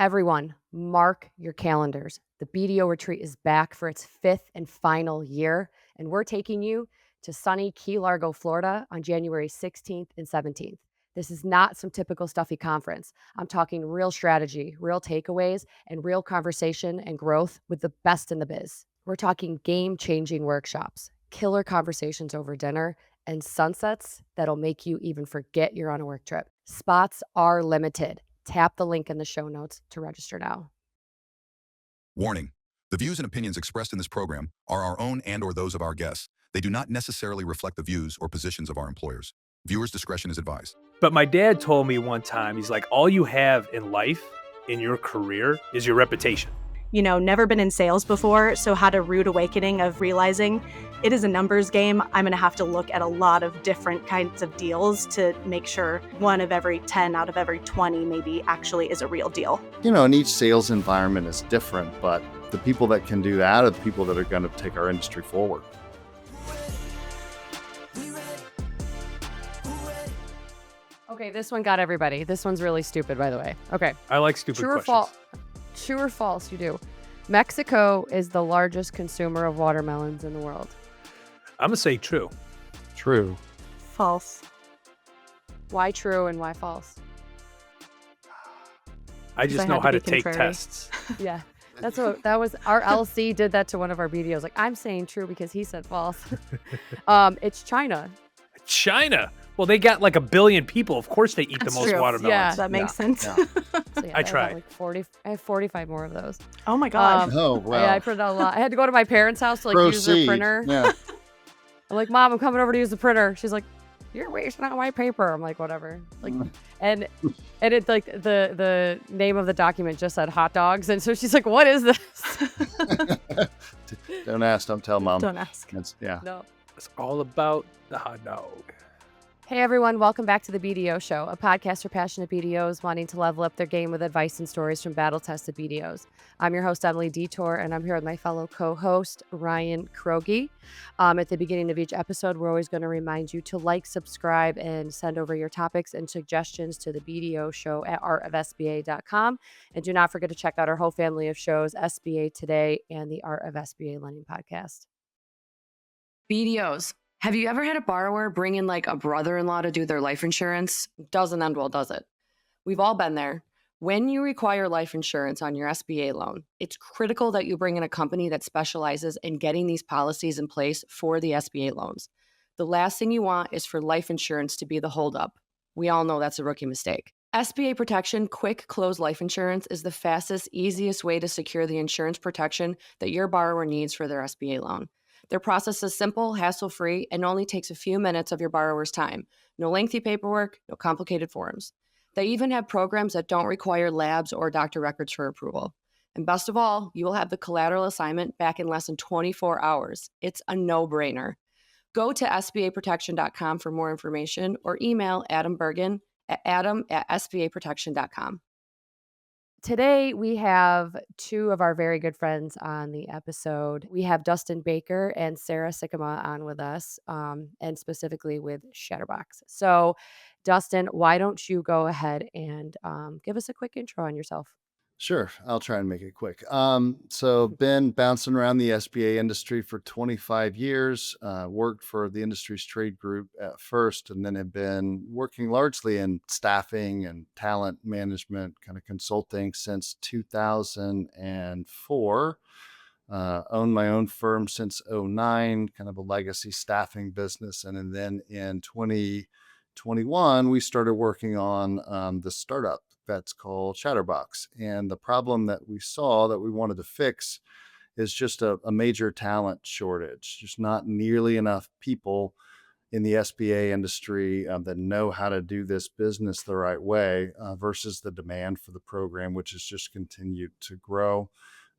Everyone, mark your calendars. The BDO retreat is back for its 5th and final year, and we're taking you to sunny Key Largo, Florida on January 16th and 17th. This is not some typical stuffy conference. I'm talking real strategy, real takeaways, and real conversation and growth with the best in the biz. We're talking game-changing workshops, killer conversations over dinner, and sunsets that'll make you even forget you're on a work trip. Spots are limited. Tap the link in the show notes to register now. Warning: the views and opinions expressed in this program are our own and/or those of our guests. They do not necessarily reflect the views or positions of our employers. Viewers' discretion is advised. But my dad told me one time, he's like, all you have in life, in your career, is your reputation. Never been in sales before, so had a rude awakening of realizing it is a numbers game. I'm going to have to look at a lot of different kinds of deals to make sure one of every 10 out of every 20 maybe actually is a real deal. And each sales environment is different, but the people that can do that are the people that are going to take our industry forward. Okay, this one got everybody. This one's really stupid, by the way. Okay. I like stupid questions. True or false, you do. Mexico is the largest consumer of watermelons in the world. I'm going to say true. True. False. Why true and why false? I just know how to take tests. Yeah. That was our LC did that to one of our BDOs. Like, I'm saying true because he said false. It's China. China. Well, they got like 1 billion people. Of course they eat That's the most true. watermelons. Yeah. That makes sense. Yeah. So, yeah, I tried. Like 40. I have 45 more of those. Oh my God. Oh, wow. Yeah, I printed out a lot. I had to go to my parents' house to use their printer. Yeah. I'm like, Mom, I'm coming over to use the printer. She's like, you're wasting out white paper. I'm like, whatever. Like, and it like the name of the document just said hot dogs, and so she's like, what is this? Don't ask, don't tell, Mom. Don't ask. Yeah. No. It's all about the hot dog. Hey everyone, welcome back to the BDO Show, a podcast for passionate BDOs wanting to level up their game with advice and stories from battle-tested BDOs. I'm your host, Emily Detor, and I'm here with my fellow co-host, Ryan Kroge. At the beginning of each episode, we're always going to remind you to like, subscribe, and send over your topics and suggestions to the BDO Show at artofsba.com. And do not forget to check out our whole family of shows, SBA Today and the Art of SBA Lending podcast. BDOs. Have you ever had a borrower bring in like a brother-in-law to do their life insurance? Doesn't end well, does it? We've all been there. When you require life insurance on your SBA loan, it's critical that you bring in a company that specializes in getting these policies in place for the SBA loans. The last thing you want is for life insurance to be the holdup. We all know that's a rookie mistake. SBA Protection Quick Close Life Insurance is the fastest, easiest way to secure the insurance protection that your borrower needs for their SBA loan. Their process is simple, hassle-free, and only takes a few minutes of your borrower's time. No lengthy paperwork, no complicated forms. They even have programs that don't require labs or doctor records for approval. And best of all, you will have the collateral assignment back in less than 24 hours. It's a no-brainer. Go to sbaprotection.com for more information or email Adam Bergen at adam@sbaprotection.com. Today, we have two of our very good friends on the episode. We have Dustin Baker and Sarah Sikkema on with us, and specifically with Shatterbox. So, Dustin, why don't you go ahead and give us a quick intro on yourself? Sure. I'll try and make it quick. So been bouncing around the SBA industry for 25 years, worked for the industry's trade group at first, and then have been working largely in staffing and talent management, kind of consulting since 2004. Owned my own firm since 2009, kind of a legacy staffing business. And then in 2021, we started working on the startup that's called Shatterbox. And the problem that we saw that we wanted to fix is just a major talent shortage. Just not nearly enough people in the SBA industry that know how to do this business the right way versus the demand for the program, which has just continued to grow.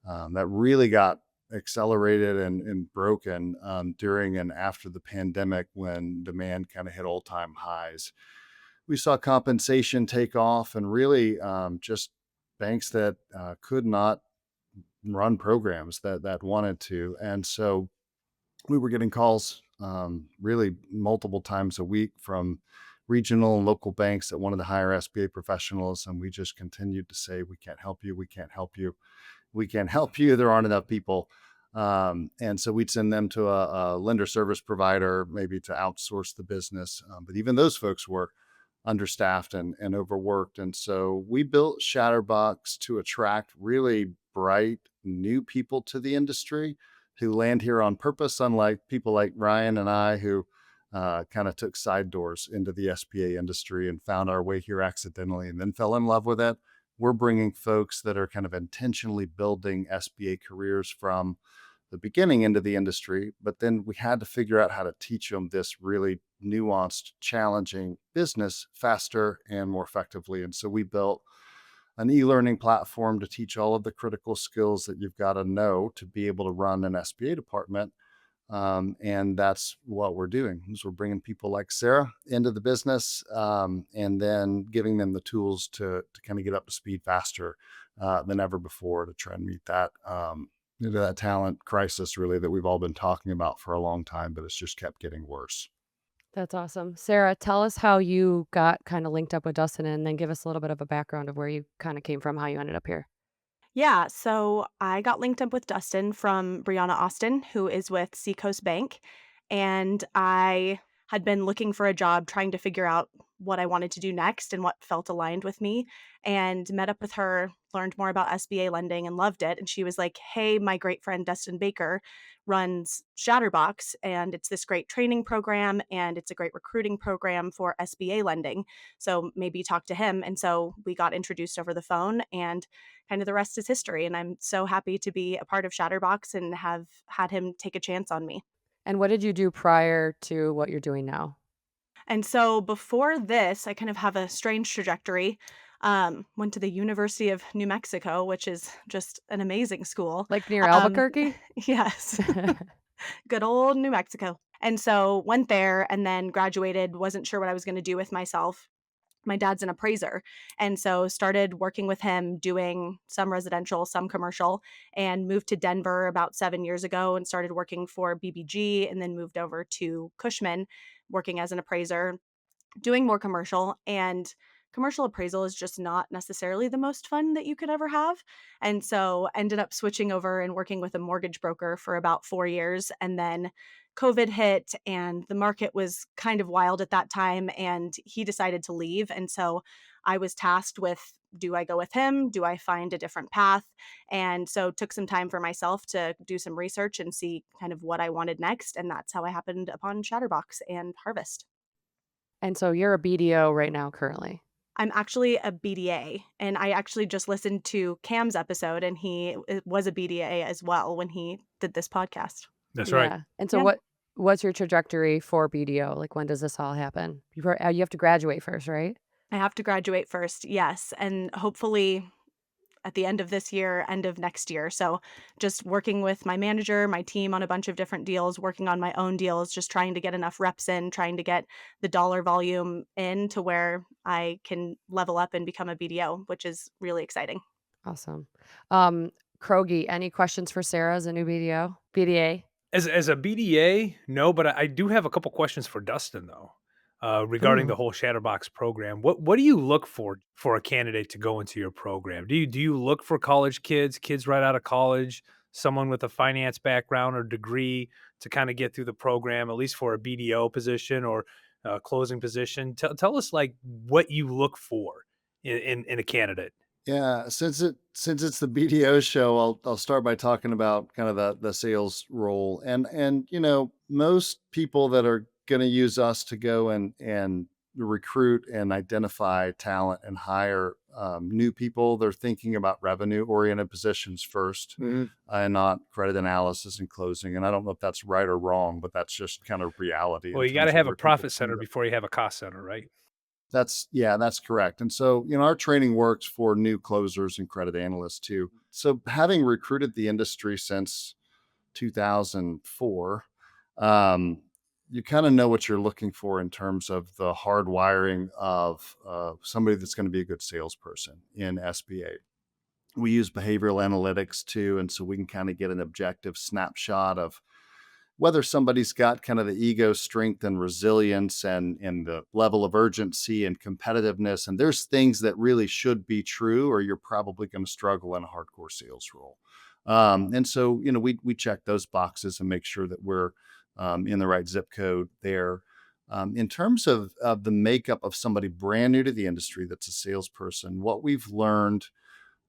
That really got accelerated and broken during and after the pandemic when demand kind of hit all-time highs. We saw compensation take off and really just banks that could not run programs that wanted to. And so we were getting calls really multiple times a week from regional and local banks that wanted to hire SBA professionals. And we just continued to say, we can't help you. We can't help you. We can't help you. There aren't enough people. And so we'd send them to a lender service provider, maybe to outsource the business. But even those folks were understaffed and overworked. And so we built Shatterbox to attract really bright new people to the industry who land here on purpose, unlike people like Ryan and I, who kind of took side doors into the SBA industry and found our way here accidentally and then fell in love with it. We're bringing folks that are kind of intentionally building SBA careers from the beginning into the industry, but then we had to figure out how to teach them this really nuanced, challenging business faster and more effectively. And so we built an e-learning platform to teach all of the critical skills that you've got to know to be able to run an SBA department. And that's what we're doing is we're bringing people like Sarah into the business, and then giving them the tools to kind of get up to speed faster than ever before to try and meet that talent crisis really that we've all been talking about for a long time, but it's just kept getting worse. That's awesome. Sarah, tell us how you got kind of linked up with Dustin, and then give us a little bit of a background of where you kind of came from, how you ended up here. Yeah, so I got linked up with Dustin from Brianna Austin, who is with Seacoast Bank. And I had been looking for a job, trying to figure out what I wanted to do next and what felt aligned with me. And met up with her, learned more about SBA lending and loved it. And she was like, hey, my great friend Dustin Baker runs Shatterbox, and it's this great training program and it's a great recruiting program for SBA lending. So maybe talk to him. And so we got introduced over the phone, and kind of the rest is history. And I'm so happy to be a part of Shatterbox and have had him take a chance on me. And what did you do prior to what you're doing now? And so before this, I kind of have a strange trajectory. Went to the University of New Mexico, which is just an amazing school. Like near Um, Albuquerque? yes, good old New Mexico. And so went there and then graduated, wasn't sure what I was going to do with myself. My dad's an appraiser. And so started working with him doing some residential, some commercial, and moved to Denver about 7 years ago and started working for BBG, and then moved over to Cushman working as an appraiser, doing more commercial. And commercial appraisal is just not necessarily the most fun that you could ever have. And so ended up switching over and working with a mortgage broker for about 4 years. And then COVID hit and the market was kind of wild at that time. And he decided to leave. And so I was tasked with, do I go with him? Do I find a different path? And so took some time for myself to do some research and see kind of what I wanted next. And that's how I happened upon Shatterbox and Harvest. And so you're a BDO right now currently. I'm actually a BDA, and I actually just listened to Cam's episode, and he was a BDA as well when he did this podcast. That's right. Yeah. And so Yeah. what's your trajectory for BDO? Like, when does this all happen? You have to graduate first, right? I have to graduate first, yes, and hopefully at the end of this year, end of next year. So just working with my manager, my team on a bunch of different deals, working on my own deals, just trying to get enough reps in, trying to get the dollar volume in to where I can level up and become a BDO, which is really exciting. Awesome. Kroge, any questions for Sarah as a new BDO? BDA? As a BDA, no, but I do have a couple questions for Dustin though, regarding the Ooh. whole Shatterbox program. What do you look for a candidate to go into your program? Do you look for college kids right out of college, someone with a finance background or degree to kind of get through the program, at least for a BDO position or a closing position? Tell us like what you look for in a candidate. Yeah, since it's the BDO show, I'll start by talking about kind of the sales role. And most people that are going to use us to go and recruit and identify talent and hire new people, they're thinking about revenue oriented positions first, and not credit analysis and closing. And I don't know if that's right or wrong, but that's just kind of reality. Well, in you got to terms of have a where people profit see center it. before you have a cost center, right? That's correct. And so, our training works for new closers and credit analysts too. So having recruited the industry since 2004, you kind of know what you're looking for in terms of the hard wiring of somebody that's going to be a good salesperson in SBA. We use behavioral analytics too. And so we can kind of get an objective snapshot of whether somebody's got kind of the ego strength and resilience and the level of urgency and competitiveness, and there's things that really should be true, or you're probably going to struggle in a hardcore sales role. And so, we check those boxes and make sure that we're in the right zip code there. In terms of the makeup of somebody brand new to the industry that's a salesperson, what we've learned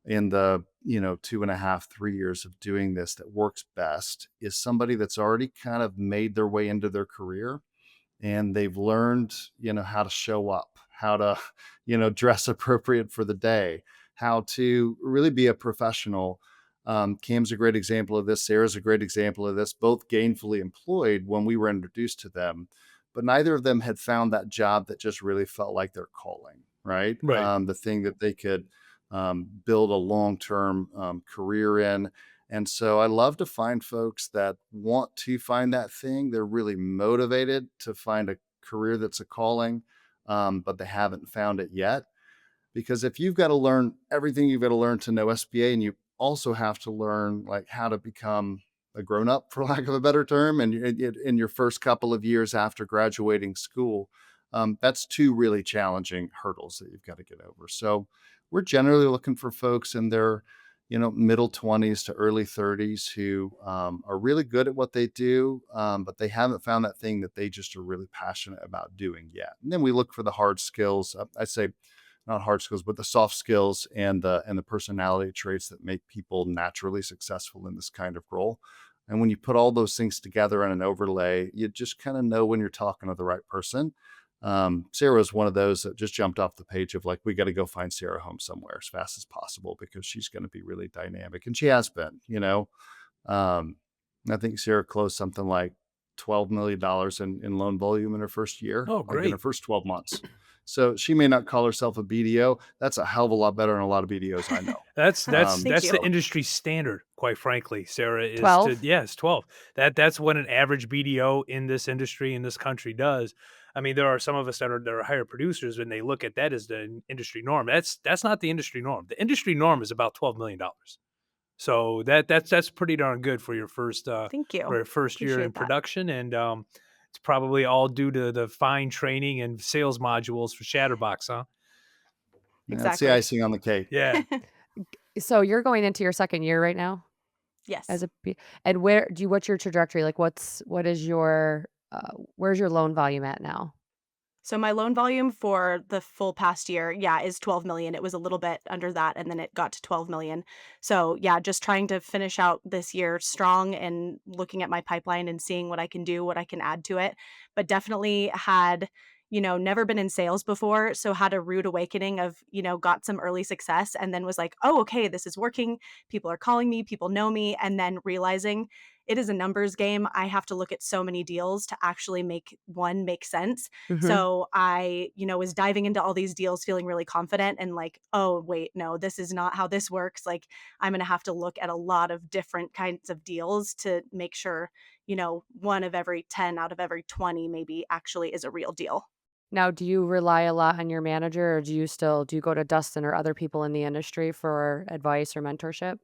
in the 2.5 3 years of doing this that works best is somebody that's already kind of made their way into their career, and they've learned how to show up, how to dress appropriate for the day, how to really be a professional. Cam's a great example of this. Sarah's a great example of this, both gainfully employed when we were introduced to them, but neither of them had found that job that just really felt like their calling, right? Right. The thing that they could build a long-term career in. And so I love to find folks that want to find that thing. They're really motivated to find a career that's a calling, but they haven't found it yet. Because if you've got to learn everything you've got to learn to know SBA, and you also have to learn like how to become a grown up, for lack of a better term, and in your first couple of years after graduating school, that's two really challenging hurdles that you've got to get over. So we're generally looking for folks in their middle 20s to early 30s who are really good at what they do, but they haven't found that thing that they just are really passionate about doing yet. And then we look for the hard skills. I say not hard skills, but the soft skills and the personality traits that make people naturally successful in this kind of role. And when you put all those things together in an overlay, you just kind of know when you're talking to the right person. Sarah was one of those that just jumped off the page of like, we got to go find Sarah home somewhere as fast as possible because she's going to be really dynamic. And she has been. I think Sarah closed something like $12 million in loan volume in her first year, Oh, like in her great. first 12 months. So she may not call herself a BDO. That's a hell of a lot better than a lot of BDOs I know. That's that's Um, Thank that's the you. so industry standard, quite frankly, Sarah, is to 12? yes, 12. That's what an average BDO in this industry, in this country does. I mean, there are some of us that are higher producers, and they look at that as the industry norm. That's not the industry norm. The industry norm is about $12 million. So that's pretty darn good Thank you. for your first year in Appreciate that. production, and it's probably all due to the fine training and sales modules for Shatterbox, huh? that's the Exactly. icing on the cake. Yeah. So you're going into your second year right now as Yes. a and what's your trajectory? Like what is your where's your loan volume at now? So my loan volume for the full past year, yeah, is 12 million. It was a little bit under that and then it got to 12 million. So, yeah, just trying to finish out this year strong and looking at my pipeline and seeing what I can do, what I can add to it. But definitely had, never been in sales before, so had a rude awakening of, got some early success and then was like, "Oh, okay, this is working. People are calling me, people know me," and then realizing it is a numbers game. I have to look at so many deals to actually make one make sense. Mhm. So I, was diving into all these deals feeling really confident and like, oh, wait, no, this is not how this works. Like, I'm going to have to look at a lot of different kinds of deals to make sure, one of every 10 out of every 20 maybe actually is a real deal. Now, do you rely a lot on your manager or do you go to Dustin or other people in the industry for advice or mentorship?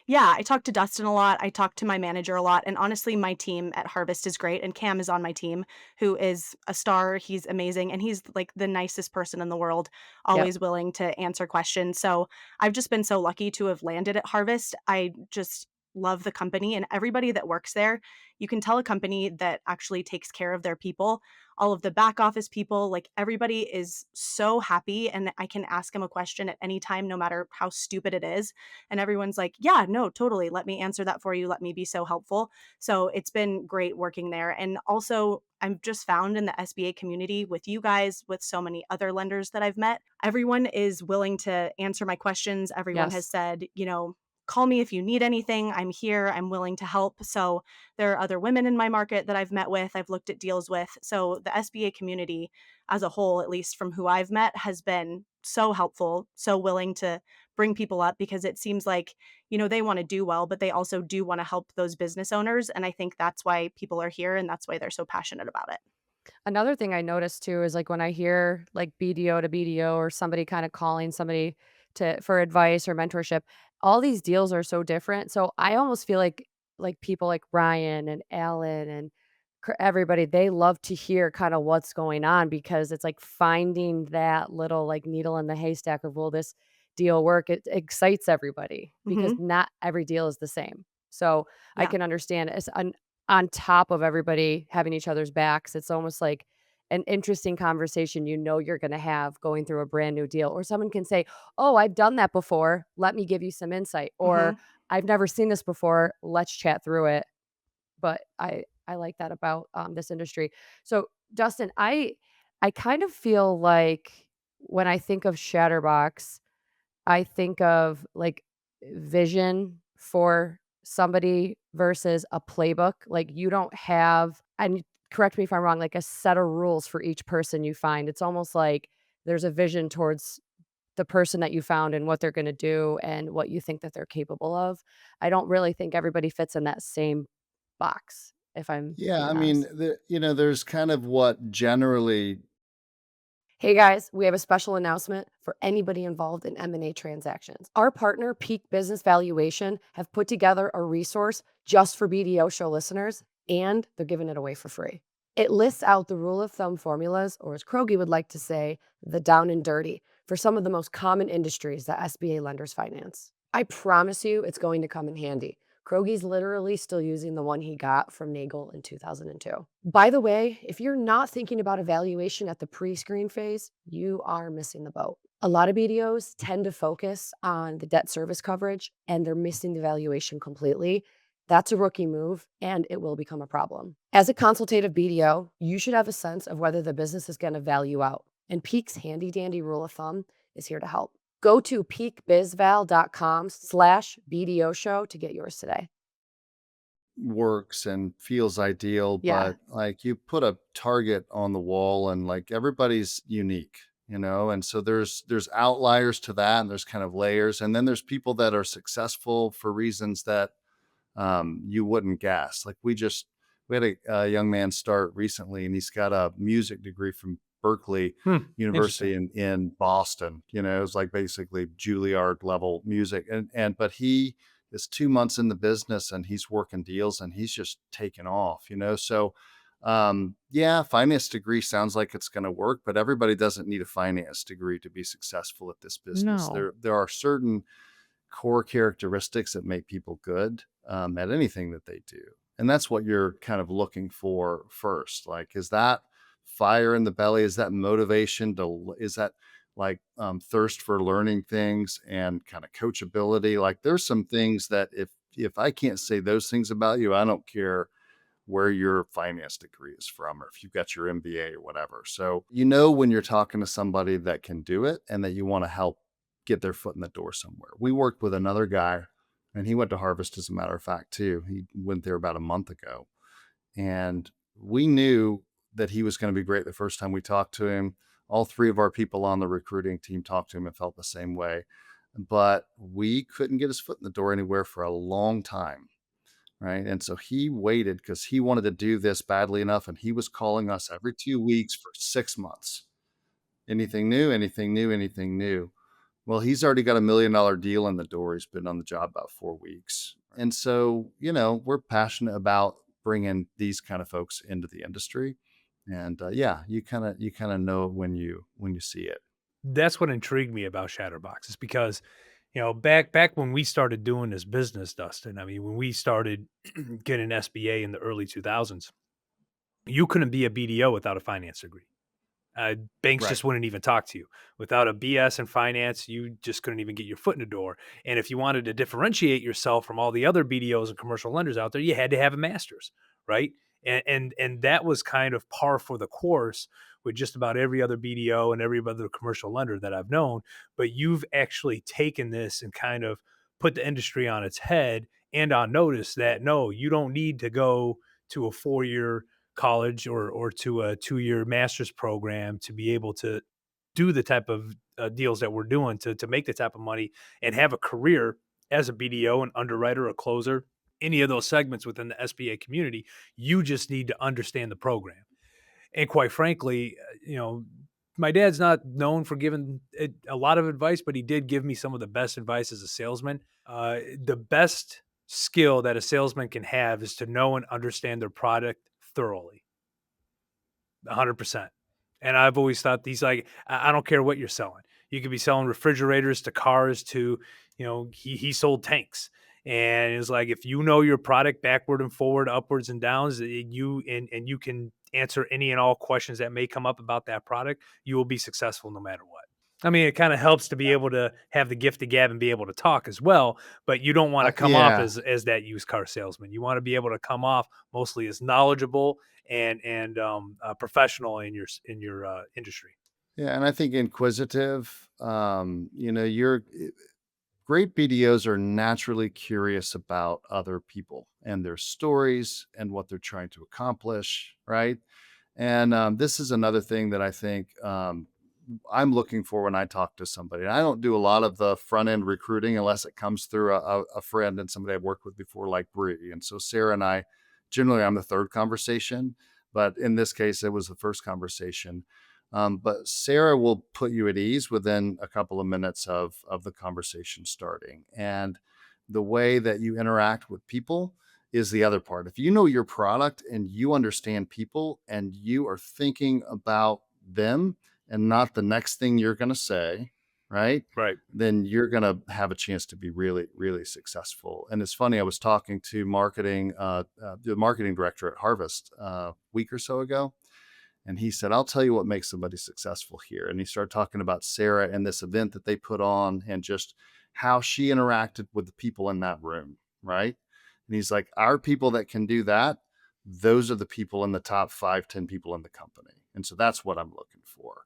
Yeah, I talk to Dustin a lot. I talk to my manager a lot. And honestly, my team at Harvest is great. And Cam is on my team, who is a star. He's amazing. And he's like the nicest person in the world, Yep. always willing to answer questions. So I've just been so lucky to have landed at Harvest. I just love the company and everybody that works there. You can tell a company that actually takes care of their people. All of the back office people, like everybody is so happy. And I can ask them a question at any time, no matter how stupid it is, and everyone's like, yeah, no, totally. Let me answer that for you. Let me be so helpful. So it's been great working there. And also, I've just found in the SBA community with you guys, with so many other lenders that I've met, everyone is willing to answer my questions. Everyone has Yes. said, call me if you need anything. I'm here. I'm willing to help. So there are other women in my market that I've met with, I've looked at deals with. So the SBA community as a whole, at least from who I've met, has been so helpful, so willing to bring people up because it seems like, they want to do well, but they also do want to help those business owners. And I think that's why people are here and that's why they're so passionate about it. Another thing I noticed too is like when I hear like BDO to BDO or somebody kind of calling somebody to for advice or mentorship, all these deals are so different. So I almost feel like like people like Ryan and Alan and everybody, they love to hear kind of what's going on because it's like finding that little like needle in the haystack of will this deal work? It excites everybody because Hmm. not every deal is the same. So I Yeah. can understand it's on top of everybody having each other's backs. It's almost like an interesting conversation you're going to have going through a brand new deal. Or someone can say, "Oh, I've done that before. Let me give you some insight." Or Hmm. "I've never seen this before. Let's chat through it." But I like that about, this industry. So, Dustin, I kind of feel like when I think of Shatterbox, I think of, like, vision for somebody versus a playbook. Like, you don't have and correct me if I'm wrong, like, a set of rules for each person you find. It's almost like there's a vision towards the person that you found and what they're gonna do and what you think that they're capable of. I don't really think everybody fits in that same box, if I'm Yeah, I being mean, honest. there's kind of what generally Hey guys, we have a special announcement for anybody involved in M&A transactions. Our partner, Peak Business Valuation, have put together a resource just for BDO Show listeners, and they're giving it away for free. It lists out the rule of thumb formulas, or as Kroge would like to say, the down and dirty, for some of the most common industries that SBA lenders finance. I promise you it's going to come in handy. Kroge's literally still using the one he got from Nagel in 2002. By the way, if you're not thinking about evaluation at the pre-screen phase, you are missing the boat. A lot of BDOs tend to focus on the debt service coverage and they're missing the valuation completely. That's a rookie move and it will become a problem. As a consultative BDO, you should have a sense of whether the business is going to value out. And Peak's handy dandy rule of thumb is here to help. Go to peakbizval.com/BDO show to get yours today. works and feels ideal, Yeah. but like you put a target on the wall and like everybody's unique, and so there's outliers to that and there's kind of layers. And then there's people that are successful for reasons that you wouldn't guess. Like we had a young man start recently, and he's got a music degree from Berkeley Interesting. University in Boston. It was like basically Juilliard level music, and but he is 2 months in the business and he's working deals and he's just taken off. So. Yeah, finance degree sounds like it's going to work, but everybody doesn't need a finance degree to be successful at this business. No. There are certain core characteristics that make people good at anything that they do. And that's what you're kind of looking for first. Like, is that fire in the belly? Is that motivation is that like thirst for learning things and kind of coachability? Like there's some things that if I can't say those things about you, I don't care where your finance degree is from or if you've got your MBA or whatever. So, when you're talking to somebody that can do it and that you want to help get their foot in the door somewhere. We worked with another guy and he went to Harvest, as a matter of fact, too. He went there about a month ago. And we knew that he was going to be great the first time we talked to him. All three of our people on the recruiting team talked to him and felt the same way. But we couldn't get his foot in the door anywhere for a long time. Right. And so he waited because he wanted to do this badly enough. And he was calling us every 2 weeks for 6 months. Anything new, anything new, anything new. Well, he's already got $1 million deal in the door. He's been on the job about 4 weeks. And so, we're passionate about bringing these kind of folks into the industry. And yeah, you kind of know when you see it. That's what intrigued me about Shatterbox is because, back when we started doing this business, Dustin, I mean, when we started getting SBA in the early 2000s, you couldn't be a BDO without a finance degree. Banks Right. just wouldn't even talk to you. Without a BS in finance, you just couldn't even get your foot in the door. And if you wanted to differentiate yourself from all the other BDOs and commercial lenders out there, you had to have a master's, right? And that was kind of par for the course with just about every other BDO and every other commercial lender that I've known. But you've actually taken this and kind of put the industry on its head and on notice that no, you don't need to go to a 4-year college or to a 2-year master's program to be able to do the type of deals that we're doing to make the type of money and have a career as a BDO, an underwriter, a closer, any of those segments within the SBA community. You just need to understand the program. And quite frankly, my dad's not known for giving a lot of advice, but he did give me some of the best advice as a salesman. The best skill that a salesman can have is to know and understand their product thoroughly. 100%. And I've always thought I don't care what you're selling. You could be selling refrigerators to cars to, he sold tanks. And it's like, if you know your product backward and forward, upwards and downs, you can answer any and all questions that may come up about that product, you will be successful no matter what. I mean, it kind of helps to be able to have the gift of gab and be able to talk as well, but you don't want to come off Yeah. as that used car salesman. You want to be able to come off mostly as knowledgeable and professional in your industry. Yeah, and I think inquisitive. You're great BDOs are naturally curious about other people and their stories and what they're trying to accomplish, right? And this is another thing that I think I'm looking for when I talk to somebody. And I don't do a lot of the front end recruiting unless it comes through a friend and somebody I've worked with before, like Bree. And so Sarah and I, generally, I'm the third conversation, but in this case, it was the first conversation. But Sarah will put you at ease within a couple of minutes of the conversation starting. And the way that you interact with people is the other part. If you know your product and you understand people and you are thinking about them and not the next thing you're going to say, right? Right. Then you're going to have a chance to be really, really successful. And it's funny, I was talking to the marketing director at Harvest a week or so ago. And he said, I'll tell you what makes somebody successful here. And he started talking about Sarah and this event that they put on and just how she interacted with the people in that room, right? And he's like, our people that can do that, those are the people in the top 5-10 people in the company. And so that's what I'm looking for.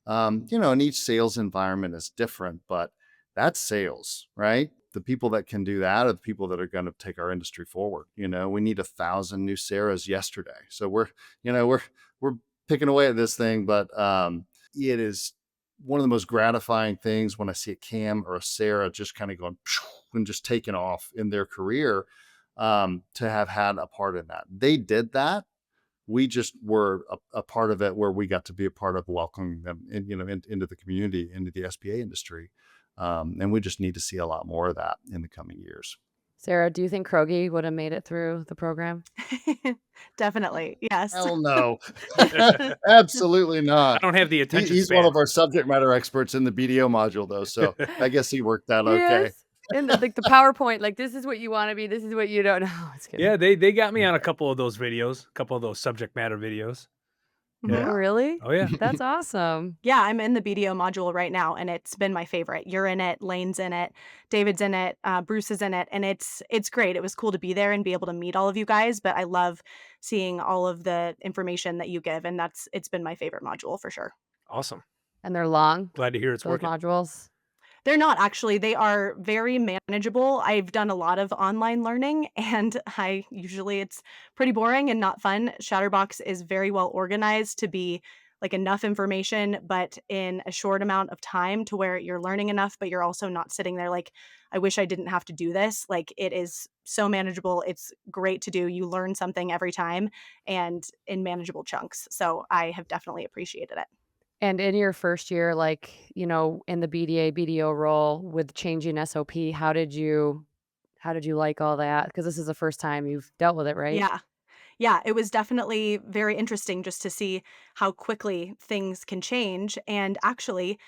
And each sales environment is different, but that's sales, right? The people that can do that are the people that are going to take our industry forward. We need 1,000 new Sarahs yesterday. So we're picking away at this thing, but it is one of the most gratifying things when I see a Cam or a Sarah just kind of going and just taking off in their career, to have had a part in that. They did that. We just were a part of it, where we got to be a part of welcoming them into the community, into the SBA industry. And we just need to see a lot more of that in the coming years. Sarah, do you think Kroge would have made it through the program? Definitely. Yes. Hell no. Absolutely I not. don't have the attention He's span. one of our subject matter experts in the BDO module, though. So I guess he worked out okay. Yes. And the PowerPoint, like, this is what you want to be. This is what you don't know. It's kidding. Yeah, they got me on a couple of those videos, a couple of those subject matter videos. Oh, really? Oh, yeah. That's awesome. Yeah, I'm in the BDO module right now, and it's been my favorite. You're in it, Lane's in it, David's in it, Bruce is in it, and it's great. It was cool to be there and be able to meet all of you guys, but I love seeing all of the information that you give, and it's been my favorite module for sure. Awesome. And they're long, Glad to hear it's those working. modules. They're not actually. They are very manageable. I've done a lot of online learning, and it's pretty boring and not fun. Shatterbox is very well organized to be like enough information, but in a short amount of time to where you're learning enough, but you're also not sitting there like, I wish I didn't have to do this. Like, it is so manageable. It's great to do. You learn something every time and in manageable chunks. So I have definitely appreciated it. And in your first year, like, in the BDA, BDO role with changing SOP, how did you like all that? Because this is the first time you've dealt with it, right? Yeah. Yeah, it was definitely very interesting just to see how quickly things can change. And actually,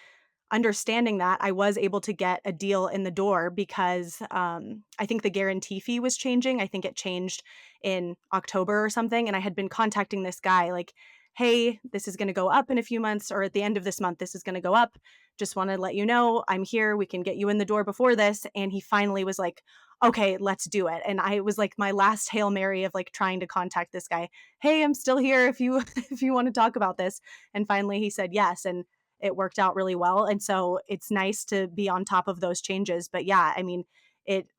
understanding that, I was able to get a deal in the door because I think the guarantee fee was changing. I think it changed in October or something. And I had been contacting this guy like, hey, this is going to go up in a few months, or at the end of this month, this is going to go up. Just want to let you know I'm here. We can get you in the door before this. And he finally was like, okay, let's do it. And I was like my last Hail Mary of like trying to contact this guy. Hey, I'm still here if you if you want to talk about this. And finally he said yes. And it worked out really well. And so it's nice to be on top of those changes. But yeah, I mean,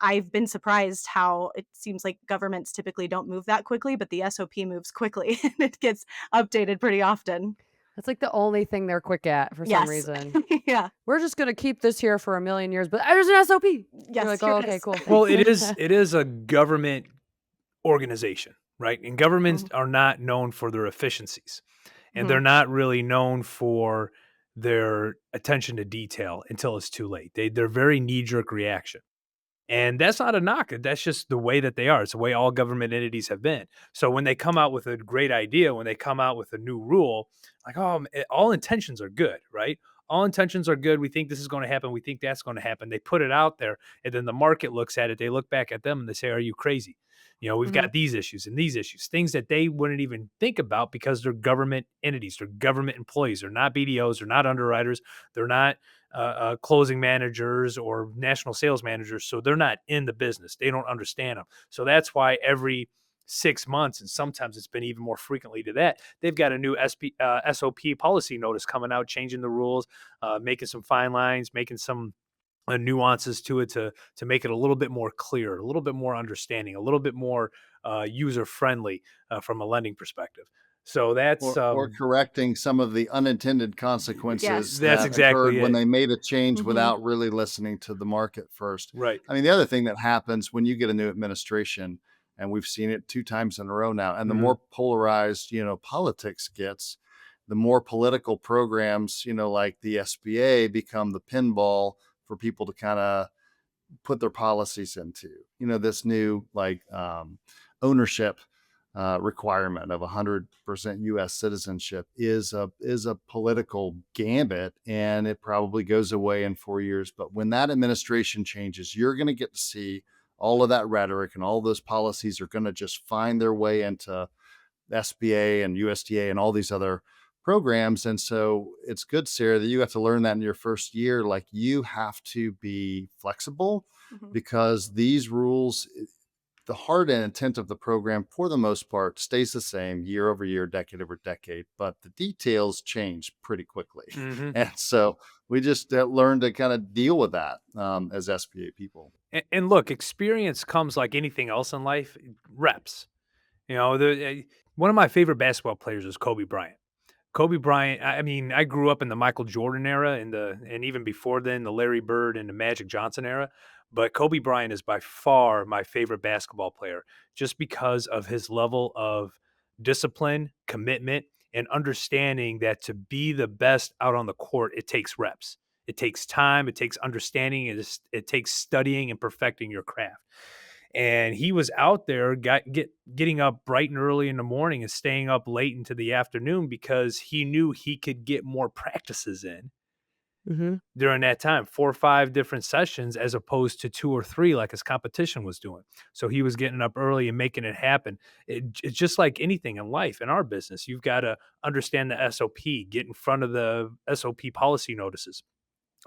I've been surprised how it seems like governments typically don't move that quickly, but the SOP moves quickly and it gets updated pretty often. That's like the only thing they're quick at for some reason. Yeah. We're just going to keep this here for a million years, but there's an SOP. Yes. You're like, here oh, it okay, is. cool. Well, it is a government organization, right? And governments are not known for their efficiencies, and they're not really known for their attention to detail until it's too late. They're very knee-jerk reaction. And that's not a knock. That's just the way that they are. It's the way all government entities have been. So when they come out with a great idea, when they come out with a new rule, like, oh, all intentions are good, right? All intentions are good. We think this is going to happen. We think that's going to happen. They put it out there, and then the market looks at it. They look back at them and they say, are you crazy? We've got these issues and these issues, things that they wouldn't even think about because they're government entities. They're government employees. They're not BDOs. They're not underwriters. They're not closing managers or national sales managers. So they're not in the business. They don't understand them. So that's why every 6 months, and sometimes it's been even more frequently to that, they've got a new SOP policy notice coming out, changing the rules, making some fine lines, making some nuances to it to make it a little bit more clear, a little bit more understanding, a little bit more user friendly from a lending perspective. So that's or correcting some of the unintended consequences Yes. That's that exactly occurred when it. they made a change Mhm. without really listening to the market first. Right. I mean, the other thing that happens when you get a new administration, and we've seen it 2 times in a row now, and the Mhm. more polarized, politics gets, the more political programs, like the SBA become the pinball for people to kind of put their policies into. This new ownership requirement of 100% U.S. citizenship is a political gambit, and it probably goes away in 4 years. But when that administration changes, you're going to get to see all of that rhetoric, and all those policies are going to just find their way into SBA and USDA and all these other programs. And so it's good, Sarah, that you have to learn that in your first year. Like, you have to be flexible Mhm. because these rules, the heart and intent of the program, for the most part, stays the same year over year, decade over decade, but the details change pretty quickly. Mhm. And so we just learn to kind of deal with that as SBA people. And look, experience comes like anything else in life, reps. One of my favorite basketball players is Kobe Bryant. Kobe Bryant, I mean, I grew up in the Michael Jordan era and even before then, the Larry Bird and the Magic Johnson era. But Kobe Bryant is by far my favorite basketball player just because of his level of discipline, commitment, and understanding that to be the best out on the court, it takes reps. It takes time, it takes understanding, it takes studying and perfecting your craft. And he was out there getting up bright and early in the morning and staying up late into the afternoon because he knew he could get more practices in during that time, 4 or 5 different sessions as opposed to 2 or 3 like his competition was doing. So he was getting up early and making it happen. It's just like anything in life, in our business. You've got to understand the SOP, get in front of the SOP policy notices,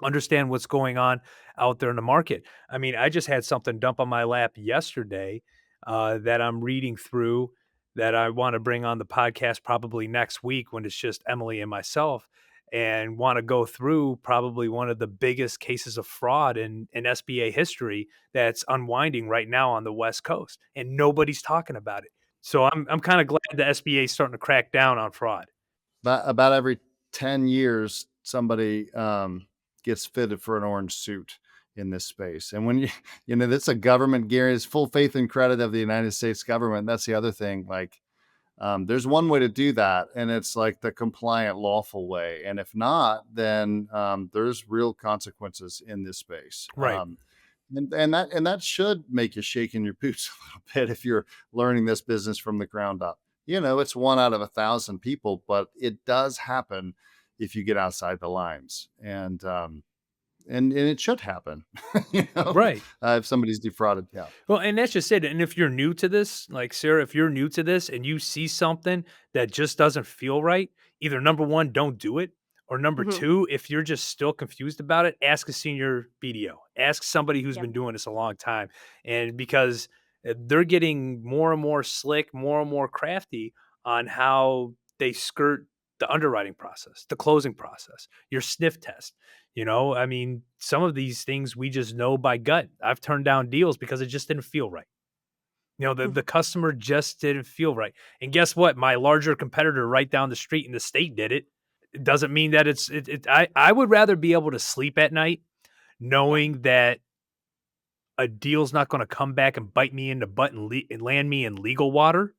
understand what's going on out there in the market. I mean, I just had something dump on my lap yesterday that I'm reading through that I want to bring on the podcast probably next week when it's just Emily and myself, and want to go through probably one of the biggest cases of fraud in SBA history that's unwinding right now on the West Coast, and nobody's talking about it. So I'm kind of glad the SBA is starting to crack down on fraud. About every 10 years, somebody gets fitted for an orange suit in this space. And when that's a government guarantee, it's full faith and credit of the United States government. That's the other thing. Like, there's one way to do that, and it's like the compliant, lawful way. And if not, then there's real consequences in this space. Right. And that should make you shake in your boots a little bit if you're learning this business from the ground up. It's 1 out of 1,000 people, but it does happen if you get outside the lines, and it should happen. Right. If somebody's defrauded, yeah. Well, and that's just it. And if you're new to this, like Sarah, if you're new to this and you see something that just doesn't feel right, either number one, don't do it. Or number Mhm. two, if you're just still confused about it, ask a senior BDO. Ask somebody who's Yep. been doing this a long time. And because they're getting more and more slick, more and more crafty on how they skirt the underwriting process, the closing process, your sniff test. I mean, some of these things we just know by gut. I've turned down deals because it just didn't feel right. The customer just didn't feel right. And guess what? My larger competitor right down the street in the state did it. It doesn't mean that I would rather be able to sleep at night knowing that a deal's not going to come back and bite me in the butt and land me in legal water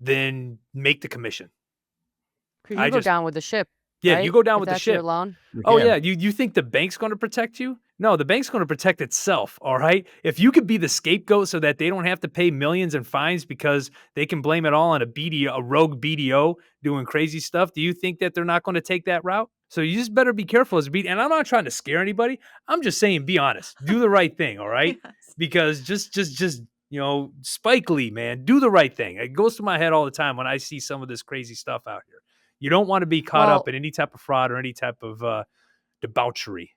than make the commission. 'Cause I you go just down with the ship, Yeah, right? you go down If with the that's your ship. loan. You Oh, can. yeah, you think the bank's gonna protect you? No, the bank's going to protect itself. All right. If you could be the scapegoat so that they don't have to pay millions in fines because they can blame it all on a BDO, a rogue BDO doing crazy stuff, do you think that they're not going to take that route? So you just better be careful as a BD. And I'm not trying to scare anybody. I'm just saying, be honest, do the right thing. All right. Yes. Because Spike Lee, man, do the right thing. It goes through my head all the time when I see some of this crazy stuff out here. You don't want to be caught up in any type of fraud or any type of debauchery.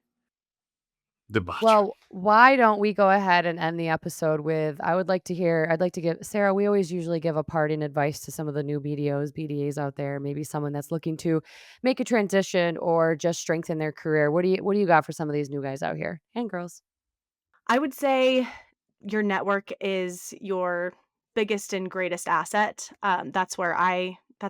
Well, why don't we go ahead and end the episode with, I'd like to give Sarah, we always usually give a parting advice to some of the new BDOs, BDAs out there, maybe someone that's looking to make a transition or just strengthen their career. What do you got for some of these new guys out here and girls? I would say your network is your biggest and greatest asset. That's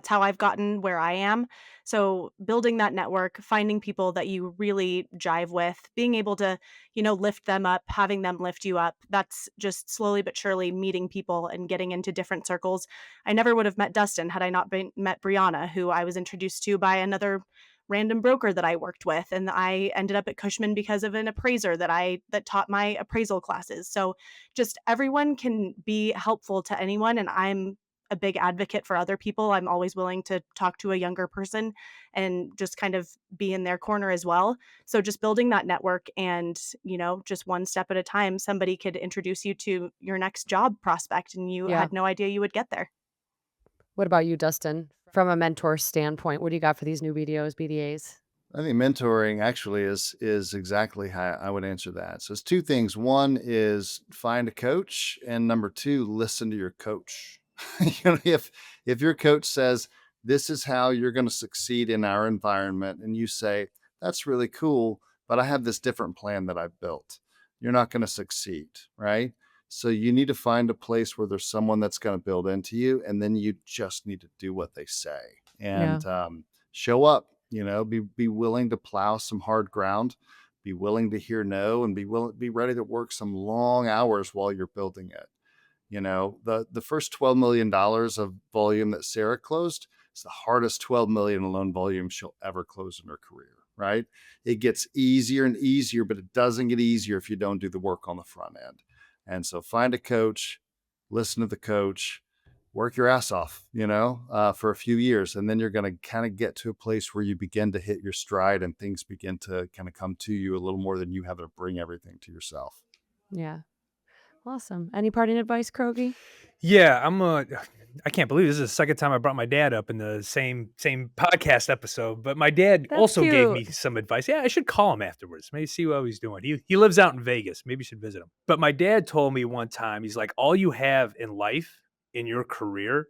how I've gotten where I am. So building that network, finding people that you really jive with, being able to, lift them up, having them lift you up. That's just slowly but surely meeting people and getting into different circles. I never would have met Dustin had I not met Brianna, who I was introduced to by another random broker that I worked with, and I ended up at Cushman because of an appraiser that taught my appraisal classes. So just everyone can be helpful to anyone, and I'm a big advocate for other people. I'm always willing to talk to a younger person and just kind of be in their corner as well. So just building that network and, just one step at a time, somebody could introduce you to your next job prospect and you Yeah. had no idea you would get there. What about you, Dustin? From a mentor standpoint, what do you got for these new BDOs, BDAs? I think mentoring actually is exactly how I would answer that. So it's two things. One is find a coach, and number two, listen to your coach. If your coach says this is how you're going to succeed in our environment, and you say that's really cool, but I have this different plan that I've built, you're not going to succeed, right? So you need to find a place where there's someone that's going to build into you, and then you just need to do what they say and show up. Be willing to plow some hard ground, be willing to hear no, and be ready to work some long hours while you're building it. The first $12 million of volume that Sarah closed is the hardest 12 million in loan volume she'll ever close in her career, right? It gets easier and easier, but it doesn't get easier if you don't do the work on the front end. And so find a coach, listen to the coach, work your ass off, for a few years. And then you're going to kind of get to a place where you begin to hit your stride and things begin to kind of come to you a little more than you have to bring everything to yourself. Yeah. Awesome. Any parting advice, Kroge? Yeah, I can't believe this is the second time I brought my dad up in the same podcast episode, but my dad That's also gave me cute. some advice. Yeah, I should call him afterwards. Maybe see how he's doing. He lives out in Vegas. Maybe you should visit him. But my dad told me one time, he's like, all you have in life, in your career,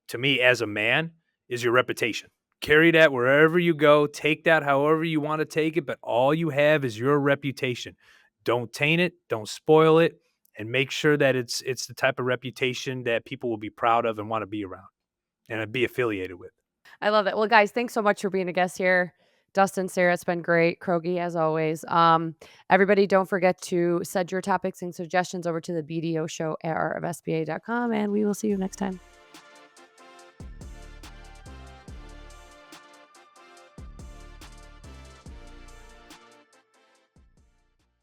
to me as a man, is your reputation. Carry that wherever you go. Take that however you want to take it, but all you have is your reputation. Don't taint it. Don't spoil it. And make sure that it's the type of reputation that people will be proud of and want to be around and be affiliated with. I love that. Well, guys, thanks so much for being a guest here. Dustin, Sarah, it's been great. Kroge, as always. Everybody, don't forget to send your topics and suggestions over to the BDO Show at sba.com, and we will see you next time.